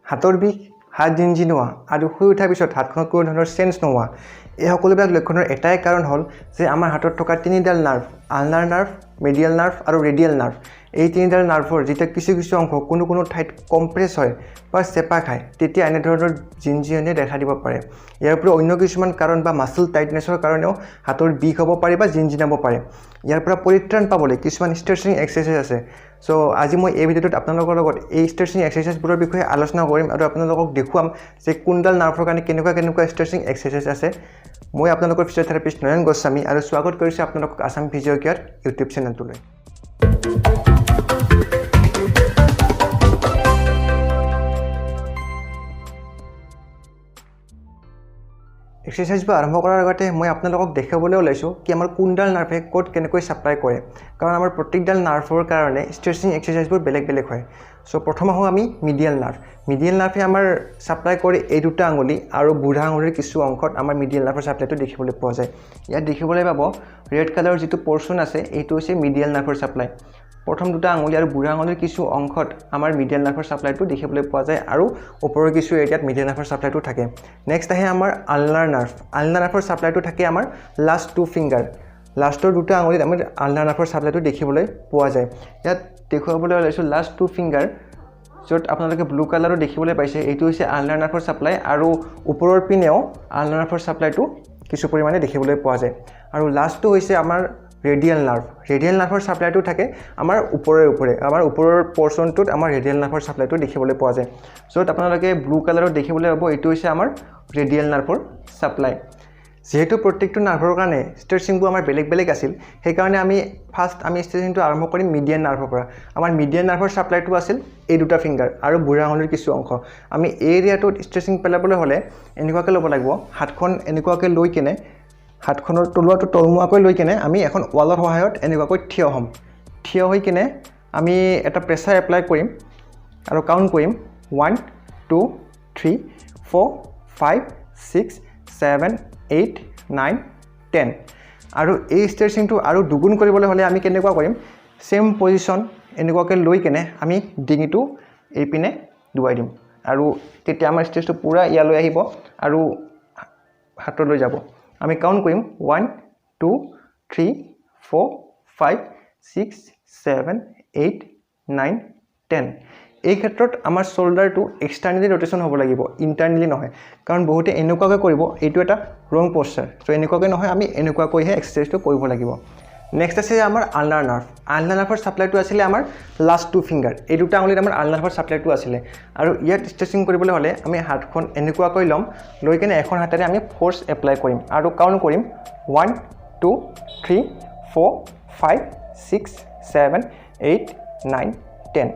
হাতৰ বিষ, হাত জিনজিনোৱা আৰু শুই উঠাৰ পিছত হাতখনত কোনো ধৰণৰ চেঞ্জ নোহোৱা এই সকলোবিলাক লক্ষণৰ এটাই কাৰণ হ'ল যে আমাৰ হাতত থকা তিনিডাল নাৰ্ভ, আলনাৰ নাৰ্ভ, মিডিয়াল নাৰ্ভ আৰু ৰেডিয়েল নাৰ্ভ এই তিনিডাল নাৰ্ভৰ যেতিয়া কিছু অংশ কোনো ঠাইত কম্প্ৰেছ হয় বা চেপা খায় তেতিয়া এনেধৰণৰ জিনজিয়নিয়ে দেখা দিব পাৰে। ইয়াৰ পৰা অন্য কিছুমান কাৰণ বা মাছল টাইটনেছৰ কাৰণেও হাতৰ বিষ হ'ব পাৰে বা জিনজিনাব পাৰে। ইয়াৰ পৰা পৰিত্ৰাণ পাবলৈ কিছুমান ষ্ট্ৰেচিং এক্সাৰচাইজ আছে। চ' আজি মই এই ভিডিঅ'টোত আপোনালোকৰ লগত এই ষ্ট্ৰেচিং এক্সাৰচাইজবোৰৰ বিষয়ে আলোচনা কৰিম আৰু আপোনালোকক দেখুৱাম যে কোনডাল নাৰ্ভৰ কাৰণে কেনেকুৱা ষ্ট্ৰেচিং এক্সাৰচাইজ আছে। মই আপোনালোকৰ ফিজিঅ'থেৰাপিষ্ট নয়ন গোস্বামী আৰু স্বাগত কৰিছোঁ আপোনালোকক আছাম ফিজিঅ' কেয়াৰ ইউটিউব চেনেলটোলৈ। এক্সাৰচাইজবোৰ আৰম্ভ কৰাৰ আগতে মই আপোনালোকক দেখাবলৈ ওলাইছোঁ কি আমাৰ কোনডাল নাৰ্ভে ক'ত কেনেকৈ ছাপ্লাই কৰে, কাৰণ আমাৰ প্ৰত্যেকডাল নাৰ্ভৰ কাৰণে ষ্ট্ৰেচিং এক্সাৰচাইজবোৰ বেলেগ হয়। চ' প্ৰথম আহোঁ আমি মিডিয়েল নাৰ্ভ। মিডিয়েল নাৰ্ভে আমাৰ ছাপ্লাই কৰে এই দুটা আঙুলি আৰু বুঢ়া আঙুলিৰ কিছু অংশত আমাৰ মিডিয়েল নাৰ্ভৰ ছাপ্লাইটো দেখিবলৈ পোৱা যায়। ইয়াত দেখিবলৈ পাব ৰেড কালাৰৰ যিটো পৰ্চন আছে এইটো হৈছে মিডিয়েল নাৰ্ভৰ ছাপ্লাই। প্ৰথম দুটা আঙুলি আৰু বুঢ়া আঙুলিৰ কিছু অংশত আমাৰ মিডিয়েল নাৰ্ভৰ ছাপ্লাইটো দেখিবলৈ পোৱা যায় আৰু ওপৰৰ কিছু এৰিয়াত মিডিয়েল নাৰ্ভৰ ছাপ্লাইটো থাকে। নেক্সট আহে আমাৰ আলনাৰ নাৰ্ভ। আলনাৰ নাৰ্ভৰ ছাপ্লাইটো থাকে আমাৰ লাষ্ট টু ফিংগাৰ। লাষ্টৰ দুটা আঙুলিত আমাৰ আলনাৰ নাৰ্ভৰ ছাপ্লাইটো দেখিবলৈ পোৱা যায়। ইয়াত দেখুৱাবলৈ ওলাইছোঁ লাষ্ট টু ফিংগাৰ, য'ত আপোনালোকে ব্লু কালাৰো দেখিবলৈ পাইছে। এইটো হৈছে আলনাৰ নাৰ্ভৰ ছাপ্লাই আৰু ওপৰৰ পিনেও আলনাৰ নাৰ্ভৰ ছাপ্লাইটো কিছু পৰিমাণে দেখিবলৈ পোৱা যায়। আৰু লাষ্টটো হৈছে আমাৰ ৰেডিয়েল নাৰ্ভ। ৰেডিয়েল নাৰ্ভৰ ছাপ্লাইটো থাকে আমাৰ ওপৰে আমাৰ ওপৰৰ পৰ্চনটোত আমাৰ ৰেডিয়েল নাৰ্ভৰ ছাপ্লাইটো দেখিবলৈ পোৱা যায়। য'ত আপোনালোকে ব্লু কালাৰত দেখিবলৈ পাব এইটো হৈছে আমাৰ ৰেডিয়েল নাৰ্ভৰ ছাপ্লাই। যিহেতু প্ৰত্যেকটো নাৰ্ভৰ কাৰণে ষ্ট্ৰেচিংবোৰ আমাৰ বেলেগ আছিল, সেইকাৰণে আমি ষ্ট্ৰেচিংটো আৰম্ভ কৰিম মিডিয়ান নাৰ্ভৰ পৰা। আমাৰ মিডিয়ান নাৰ্ভৰ ছাপ্লাইটো আছিল এই দুটা ফিংগাৰ আৰু বুঢ়া আঙুলিৰ কিছু অংশ। আমি এই এৰিয়াটোত ষ্ট্ৰেচিং পেলাবলৈ হ'লে এনেকুৱাকৈ ল'ব লাগিব, হাতখন এনেকুৱাকৈ লৈ কেনে হাতখনৰ তলুৱাটো তলমুৱাকৈ লৈ কেনে আমি এখন ৱালৰ সহায়ত এনেকুৱাকৈ থিয় হ'ম। থিয় হৈ কেনে আমি এটা প্ৰেছাৰ এপ্লাই কৰিম আৰু কাউণ্ট কৰিম 1 2 3 4 5 6 7 8 9 10। আৰু এই ষ্ট্ৰেচিংটো আৰু দুগুণ কৰিবলৈ হ'লে আমি কেনেকুৱা কৰিম, ছেম পজিশ্যন এনেকুৱাকৈ লৈ কেনে আমি ডিঙিটো এইপিনে ডুবাই দিম আৰু তেতিয়া আমাৰ ষ্ট্ৰেচটো পূৰা ইয়ালৈ আহিব আৰু হাতলৈ যাব। আমি কাউণ্ট কৰিম 1 2 3 4 5 6 7 8 9 10। এই ক্ষেত্ৰত আমাৰ শ্বল্ডাৰটো এক্সটাৰ্নেলি ৰ'টেশ্যন হ'ব লাগিব, ইণ্টাৰনেলি নহয়। কাৰণ বহুতে এনেকুৱাকৈ কৰিব, এইটো এটা ৰং প'শ্চাৰ। চ' এনেকুৱাকৈ নহয়, আমি এনেকুৱাকৈহে এক্সাৰচাইজটো কৰিব লাগিব। নেক্সট আছে আমাৰ আলনাৰ নাৰ্ভ। আলনাৰ নাৰ্ভৰ ছাপ্লাইটো আছিলে আমাৰ লাষ্ট টু ফিংগাৰ। এই দুটা আঙুলিত আমাৰ আলনাৰ নাৰ্ভৰ ছাপ্লাইটো আছিলে। আৰু ইয়াত ষ্ট্ৰেচিং কৰিবলৈ হ'লে আমি হাতখন এনেকুৱাকৈ ল'ম, লৈ কেনে এখন হাতেৰে আমি ফ'ৰ্চ এপ্লাই কৰিম আৰু কাউণ্ট কৰিম 1 2 3 4 5 6 7 8 9 10।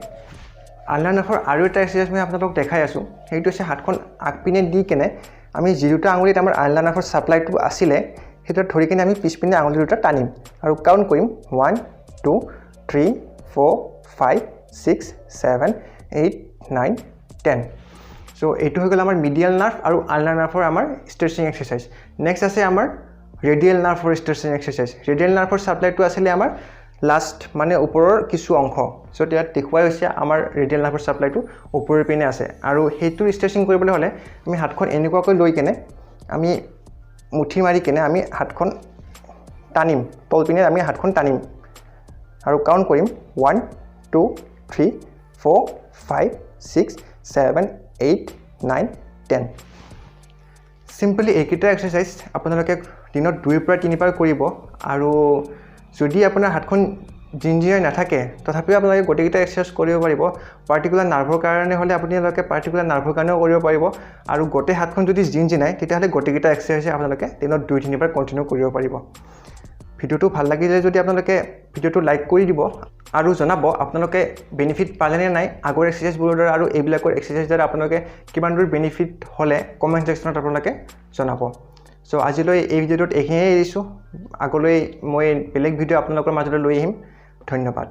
আলনাৰ নাৰ্ভৰ আৰু এটা এক্সাৰচাইজ মই আপোনালোকক দেখাই আছোঁ, সেইটো হৈছে হাতখন আগপিনে দি কেনে আমি যি দুটা আঙুলিত আমাৰ আলনাৰ নাৰ্ভৰ ছাপ্লাইটো আছিলে সেইটো ধৰি কিনে আমি পিছপিনে আঙুলি দুটা টানিম আৰু কাউণ্ট কৰিম 1 2 3 4 5 6 7 8 9 10। চ' এইটো হৈ গ'ল আমাৰ মিডিয়েল নাৰ্ভ আৰু আলনাৰ নাৰ্ভৰ আমাৰ ষ্ট্ৰেচিং এক্সাৰচাইজ। নেক্সট আছে আমাৰ ৰেডিয়েল নাৰ্ভৰ ষ্ট্ৰেচিং এক্সাৰচাইজ। ৰেডিয়েল নাৰ্ভৰ ছাপ্লাইটো আছিলে আমাৰ লাষ্ট মানে ওপৰৰ কিছু অংশ। চ' ইয়াত দেখুৱাই হৈছে আমাৰ ৰেডিয়েল নাৰ্ভৰ ছাপ্লাইটো ওপৰৰ পিনে আছে আৰু সেইটোৰ ষ্ট্ৰেচিং কৰিবলৈ হ'লে আমি হাতখন এনেকুৱাকৈ লৈ কেনে আমি মুঠি মাৰি কেনে আমি হাতখন টানিম, তলপিনে আমি হাতখন টানিম আৰু কাউণ্ট কৰিম 1 2 3 4 5 6 7 8 9 10। চিম্পলি এইকেইটা এক্সাৰচাইজ আপোনালোকে দিনত 2ৰ পৰা 3 বাৰ কৰিব। আৰু যদি আপোনাৰ হাতখন জিনজিনাই নাথাকে তথাপিও আপোনালোকে গোটেইকেইটা এক্সাৰচাইজ কৰিব পাৰিব। পাৰ্টিকুলাৰ নাৰ্ভৰ কাৰণে হ'লে আপোনালোকে পাৰ্টিকুলাৰ নাৰ্ভৰ কাৰণেও কৰিব পাৰিব। আৰু গোটেই হাতখন যদি জিনজিনাই তেতিয়াহ'লে গোটেইকেইটা এক্সাৰচাইজে আপোনালোকে দিনত 2-3 বাৰ কণ্টিনিউ কৰিব পাৰিব। ভিডিঅ'টো ভাল লাগিলে যদি আপোনালোকে ভিডিঅ'টো লাইক কৰি দিব আৰু জনাব আপোনালোকে বেনিফিট পালেনে নাই আগৰ এক্সাৰচাইজবোৰৰ দ্বাৰা আৰু এইবিলাকৰ এক্সাৰচাইজ দ্বাৰা আপোনালোকে কিমান দূৰ বেনিফিট হ'লে কমেণ্ট ছেকশ্যনত আপোনালোকে জনাব। চ' আজিলৈ এই ভিডিঅ'টোত এইখিনিয়ে এৰিছোঁ। আগলৈ মই বেলেগ ভিডিঅ' আপোনালোকৰ মাজলৈ লৈ আহিম। ধন্যবাদ।